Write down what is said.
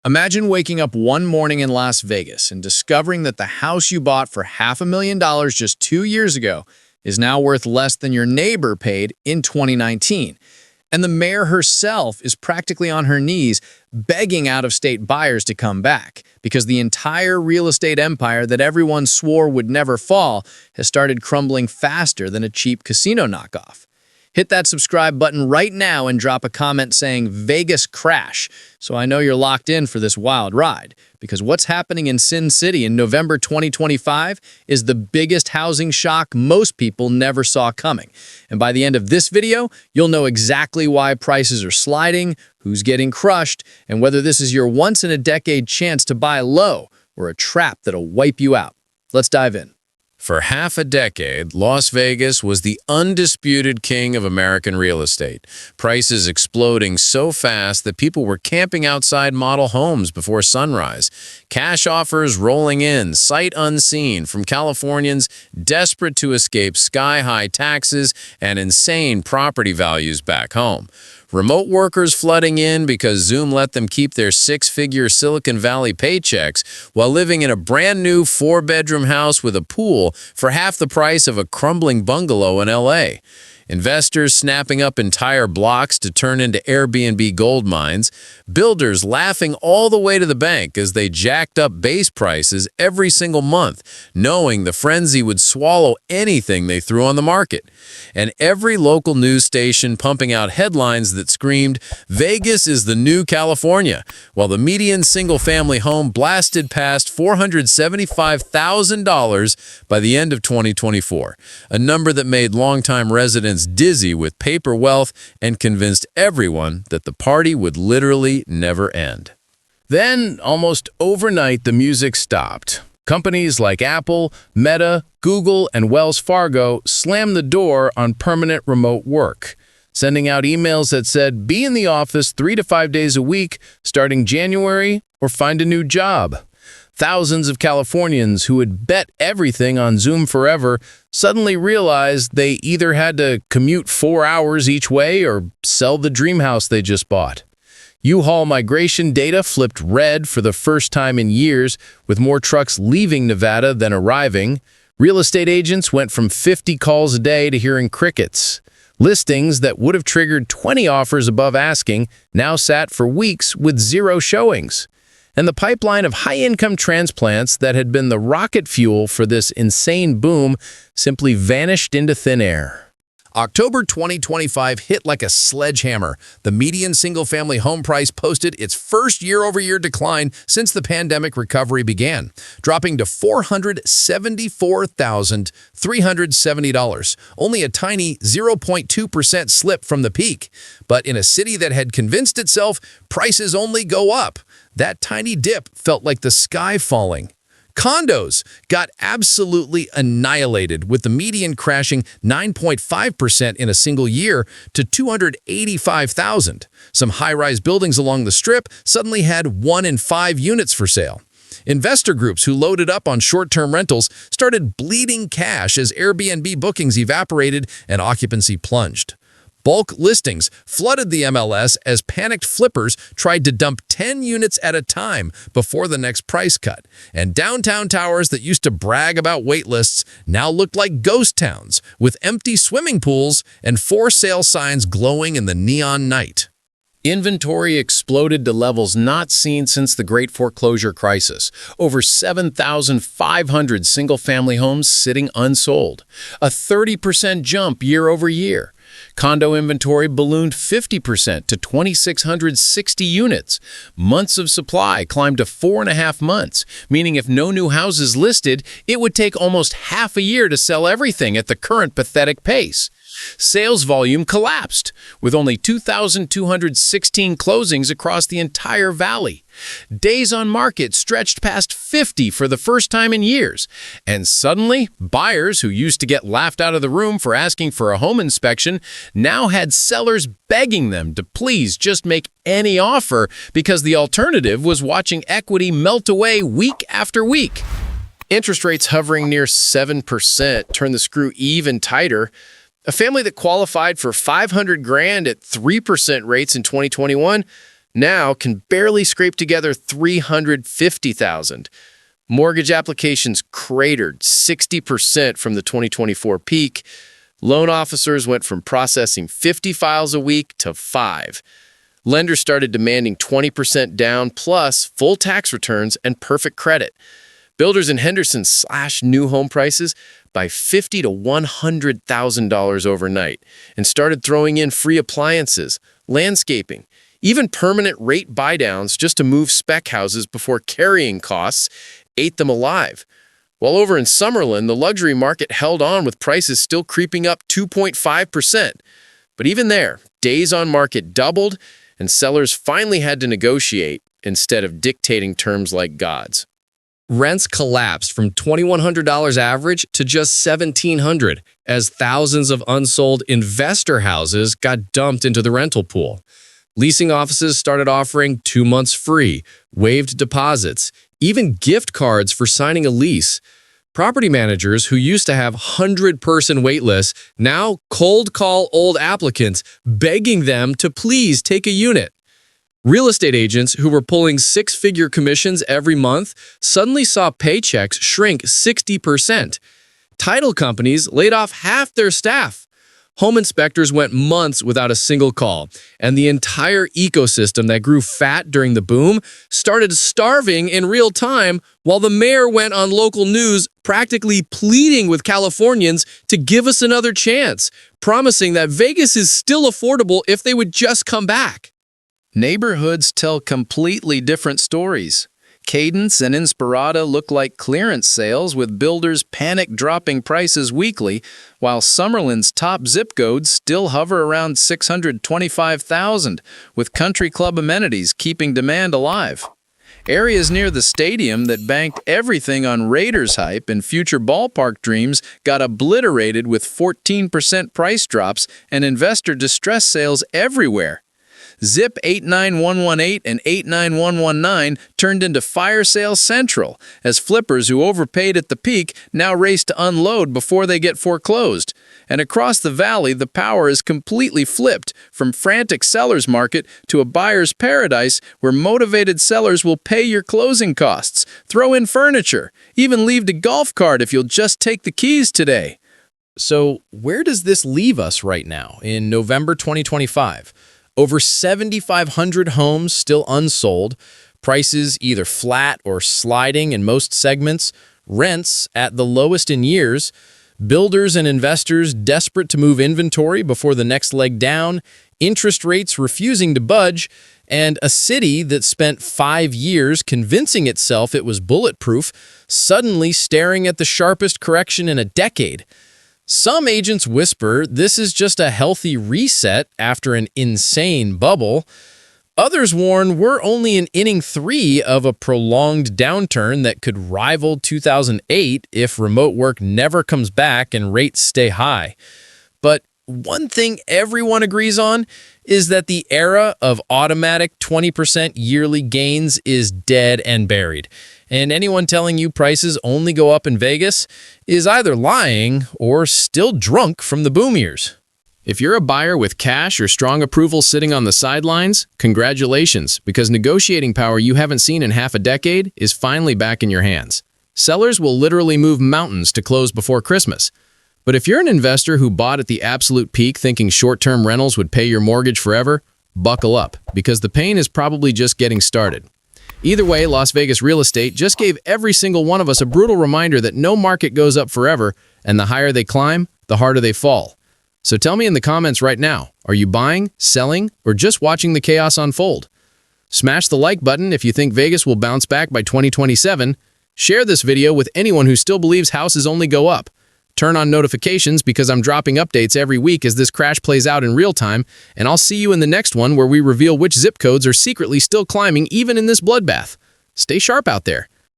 Imagine waking up one morning in Las Vegas and discovering that the house you bought for $500,000 just 2 years ago is now worth less than your neighbor paid in 2019. And the mayor herself is practically on her knees begging out-of-state buyers to come back because the entire real estate empire that everyone swore would never fall has started crumbling faster than a cheap casino knockoff. Hit that subscribe button right now and drop a comment saying Vegas crash so I know you're locked in for this wild ride. Because what's happening in Sin City in November 2025 is the biggest housing shock most people never saw coming. And by the end of this video, you'll know exactly why prices are sliding, who's getting crushed, and whether this is your once-in-a-decade chance to buy low or a trap that'll wipe you out. Let's dive in. For half a decade, Las Vegas was the undisputed king of American real estate. Prices exploding so fast that people were camping outside model homes before sunrise. Cash offers rolling in, sight unseen, from Californians desperate to escape sky-high taxes and insane property values back home. Remote workers flooding in because Zoom let them keep their six-figure Silicon Valley paychecks while living in a brand-new four-bedroom house with a pool for half the price of a crumbling bungalow in LA. Investors snapping up entire blocks to turn into Airbnb gold mines, builders laughing all the way to the bank as they jacked up base prices every single month, knowing the frenzy would swallow anything they threw on the market. And every local news station pumping out headlines that screamed, "Vegas is the new California," while the median single-family home blasted past $475,000 by the end of 2024, a number that made longtime residents dizzy with paper wealth and convinced everyone that the party would literally never end. Then, almost overnight, the music stopped. Companies like Apple, Meta, Google, and Wells Fargo slammed the door on permanent remote work, sending out emails that said, "Be in the office 3 to 5 days a week starting January or find a new job." Thousands of Californians who had bet everything on Zoom forever suddenly realized they either had to commute 4 hours each way or sell the dream house they just bought. U-Haul migration data flipped red for the first time in years, with more trucks leaving Nevada than arriving. Real estate agents went from 50 calls a day to hearing crickets. Listings that would have triggered 20 offers above asking now sat for weeks with 0 showings. And the pipeline of high-income transplants that had been the rocket fuel for this insane boom simply vanished into thin air. October 2025 hit like a sledgehammer. The median single-family home price posted its first year-over-year decline since the pandemic recovery began, dropping to $474,370, only a tiny 0.2% slip from the peak. But in a city that had convinced itself prices only go up, that tiny dip felt like the sky falling. Condos got absolutely annihilated, with the median crashing 9.5% in a single year to 285,000. Some high-rise buildings along the Strip suddenly had 1 in 5 units for sale. Investor groups who loaded up on short-term rentals started bleeding cash as Airbnb bookings evaporated and occupancy plunged. Bulk listings flooded the MLS as panicked flippers tried to dump 10 units at a time before the next price cut. And downtown towers that used to brag about wait lists now looked like ghost towns, with empty swimming pools and for sale signs glowing in the neon night. Inventory exploded to levels not seen since the Great Foreclosure Crisis. Over 7,500 single-family homes sitting unsold, a 30% jump year over year. Condo inventory ballooned 50% to 2,660 units. Months of supply climbed to 4.5 months, meaning if no new houses listed, it would take almost half a year to sell everything at the current pathetic pace. Sales volume collapsed, with only 2,216 closings across the entire valley. Days on market stretched past 50 for the first time in years. And suddenly, buyers who used to get laughed out of the room for asking for a home inspection now had sellers begging them to please just make any offer because the alternative was watching equity melt away week after week. Interest rates hovering near 7% turned the screw even tighter. A family that qualified for $500,000 at 3% rates in 2021 now can barely scrape together $350,000. Mortgage applications cratered 60% from the 2024 peak. Loan officers went from processing 50 files a week to 5. Lenders started demanding 20% down plus full tax returns and perfect credit. Builders in Henderson slashed new home prices by $50,000 to $100,000 overnight and started throwing in free appliances, landscaping, even permanent rate buydowns just to move spec houses before carrying costs ate them alive. While over in Summerlin, the luxury market held on with prices still creeping up 2.5%. But even there, days on market doubled, and sellers finally had to negotiate instead of dictating terms like gods. Rents collapsed from $2,100 average to just $1,700 as thousands of unsold investor houses got dumped into the rental pool. Leasing offices started offering 2 months free, waived deposits, even gift cards for signing a lease. Property managers who used to have 100-person wait lists now cold call old applicants, begging them to please take a unit. Real estate agents who were pulling six-figure commissions every month suddenly saw paychecks shrink 60%. Title companies laid off half their staff. Home inspectors went months without a single call, and the entire ecosystem that grew fat during the boom started starving in real time while the mayor went on local news practically pleading with Californians to give us another chance, promising that Vegas is still affordable if they would just come back. Neighborhoods tell completely different stories. Cadence and Inspirada look like clearance sales with builders panic dropping prices weekly, while Summerlin's top zip codes still hover around 625,000, with country club amenities keeping demand alive. Areas near the stadium that banked everything on Raiders hype and future ballpark dreams got obliterated with 14% price drops and investor distress sales everywhere. Zip 89118 and 89119 turned into fire sale central as flippers who overpaid at the peak now race to unload before they get foreclosed. And across the valley, the power is completely flipped from frantic seller's market to a buyer's paradise where motivated sellers will pay your closing costs, throw in furniture, even leave the golf cart if you'll just take the keys today. So where does this leave us right now in November 2025? Over 7,500 homes still unsold, prices either flat or sliding in most segments, rents at the lowest in years, builders and investors desperate to move inventory before the next leg down, interest rates refusing to budge, and a city that spent 5 years convincing itself it was bulletproof suddenly staring at the sharpest correction in a decade. Some agents whisper this is just a healthy reset after an insane bubble. Others warn we're only in inning 3 of a prolonged downturn that could rival 2008 if remote work never comes back and rates stay high. But one thing everyone agrees on is that the era of automatic 20% yearly gains is dead and buried. And anyone telling you prices only go up in Vegas is either lying or still drunk from the boom years. If you're a buyer with cash or strong approval sitting on the sidelines, congratulations, because negotiating power you haven't seen in half a decade is finally back in your hands. Sellers will literally move mountains to close before Christmas. But if you're an investor who bought at the absolute peak thinking short-term rentals would pay your mortgage forever, buckle up, because the pain is probably just getting started. Either way, Las Vegas real estate just gave every single one of us a brutal reminder that no market goes up forever, and the higher they climb, the harder they fall. So tell me in the comments right now, are you buying, selling, or just watching the chaos unfold? Smash the like button if you think Vegas will bounce back by 2027. Share this video with anyone who still believes houses only go up. Turn on notifications because I'm dropping updates every week as this crash plays out in real time, and I'll see you in the next one where we reveal which zip codes are secretly still climbing even in this bloodbath. Stay sharp out there.